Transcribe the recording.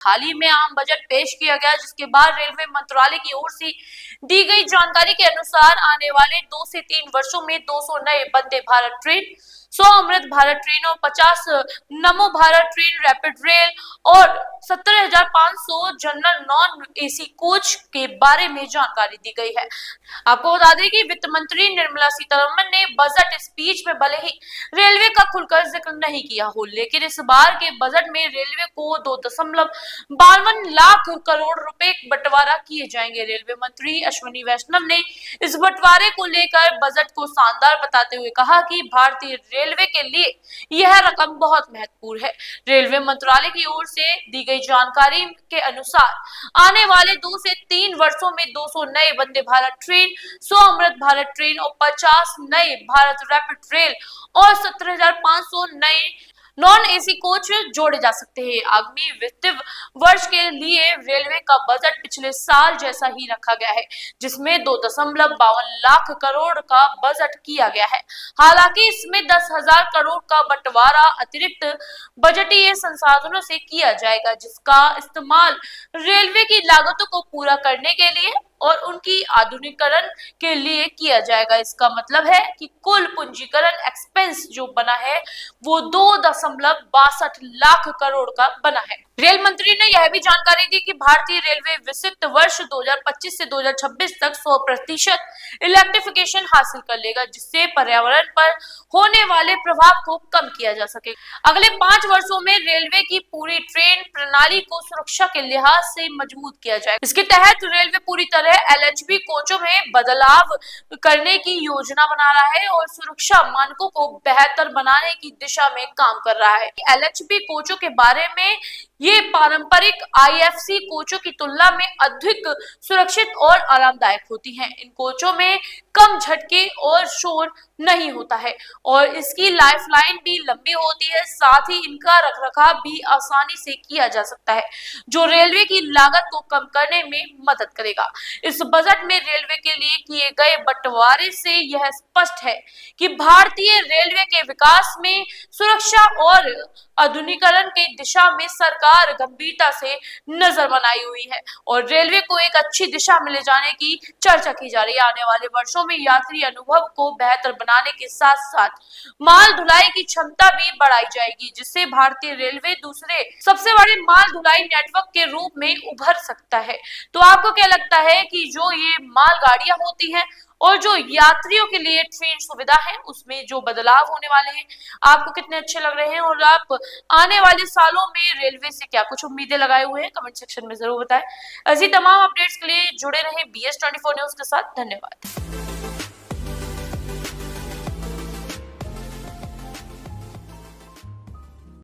हाल ही में आम बजट पेश किया गया, जिसके बाद रेलवे मंत्रालय की ओर से दी गई जानकारी के अनुसार आने वाले 2 से 3 वर्षों में 200 नए वंदे भारत ट्रेन, 100 अमृत भारत ट्रेन और 50 नमो भारत ट्रेन रैपिड रेल और 17,500 जनरल नॉन एसी कोच के बारे में जानकारी दी गई है। आपको बता दें कि वित्त मंत्री निर्मला सीतारमण ने बजट स्पीच में भले ही रेलवे का खुलकर जिक्र नहीं किया हो, लेकिन इस बार के बजट में रेलवे को 2.52 लाख करोड़ रुपए बंटवारा किए जाएंगे। रेलवे मंत्री अश्विनी वैष्णव ने इस बंटवारे को लेकर बजट को शानदार बताते हुए कहा कि भारतीय रेलवे के लिए यह रकम बहुत महत्वपूर्ण है। रेलवे मंत्रालय की ओर से दी गई जानकारी के अनुसार आने वाले 2 से 3 वर्षों में 200 नए वंदे भारत ट्रेन, 100 अमृत भारत ट्रेन और 50 नए भारत रैपिड रेल और 17,500 नए नॉन एसी कोच जोड़े जा सकते हैं। आगामी वित्तीय वर्ष के लिए रेलवे का बजट पिछले साल जैसा ही रखा गया है, जिसमें 2.52 लाख करोड़ का बजट किया गया है। हालांकि इसमें 10,000 करोड़ का बंटवारा अतिरिक्त बजटीय संसाधनों से किया जाएगा, जिसका इस्तेमाल रेलवे की लागतों को पूरा करने के लिए और उनकी आधुनिकीकरण के लिए किया जाएगा। इसका मतलब है कि कुल पूंजीकरण एक्सपेंस जो बना है वो 2.62 लाख करोड़ का बना है। रेल मंत्री ने यह भी जानकारी दी कि भारतीय रेलवे वित्त वर्ष 2025 से 2026 तक 100% इलेक्ट्रिफिकेशन हासिल कर लेगा, जिससे पर्यावरण पर होने वाले प्रभाव को कम किया जा सके। अगले 5 वर्षों में रेलवे की पूरी ट्रेन प्रणाली को सुरक्षा के लिहाज से मजबूत किया जाएगा। इसके तहत रेलवे पूरी तरह एलएचबी कोचों में बदलाव करने की योजना बना रहा है और सुरक्षा मानकों को बेहतर बनाने की दिशा में काम कर रहा है। एलएचबी कोचों के बारे में ये पारंपरिक आईएफसी कोचों की तुलना में अधिक सुरक्षित और आरामदायक होती हैं। इन कोचों में कम झटके और शोर नहीं होता है और इसकी लाइफलाइन भी लंबी होती है। साथ ही इनका रखरखाव भी आसानी से किया जा सकता है, जो रेलवे की लागत को कम करने में मदद करेगा। इस बजट में रेलवे के लिए किए गए बंटवारे से यह स्पष्ट है कि भारतीय रेलवे के विकास में सुरक्षा और आधुनिकीकरण की दिशा में सरकार गंभीरता से नजर बनाई हुई है और रेलवे को एक अच्छी दिशा में ले जाने की चर्चा की जा रही है। आने वाले वर्षों में यात्री अनुभव को बेहतर बनाने के साथ साथ माल ढुलाई की क्षमता भी बढ़ाई जाएगी, जिससे भारतीय रेलवे दूसरे सबसे बड़े माल ढुलाई नेटवर्क के रूप में उभर सकता है। तो आपको क्या लगता है कि जो ये माल गाड़ियां होती हैं और जो यात्रियों के लिए ट्रेन सुविधा है उसमें जो बदलाव होने वाले हैं, आपको कितने अच्छे लग रहे हैं और आप आने वाले सालों में रेलवे से क्या कुछ उम्मीदें लगाए हुए हैं, कमेंट सेक्शन में जरूर बताएं। ऐसी तमाम अपडेट्स के लिए जुड़े रहें BS24 न्यूज के साथ। धन्यवाद।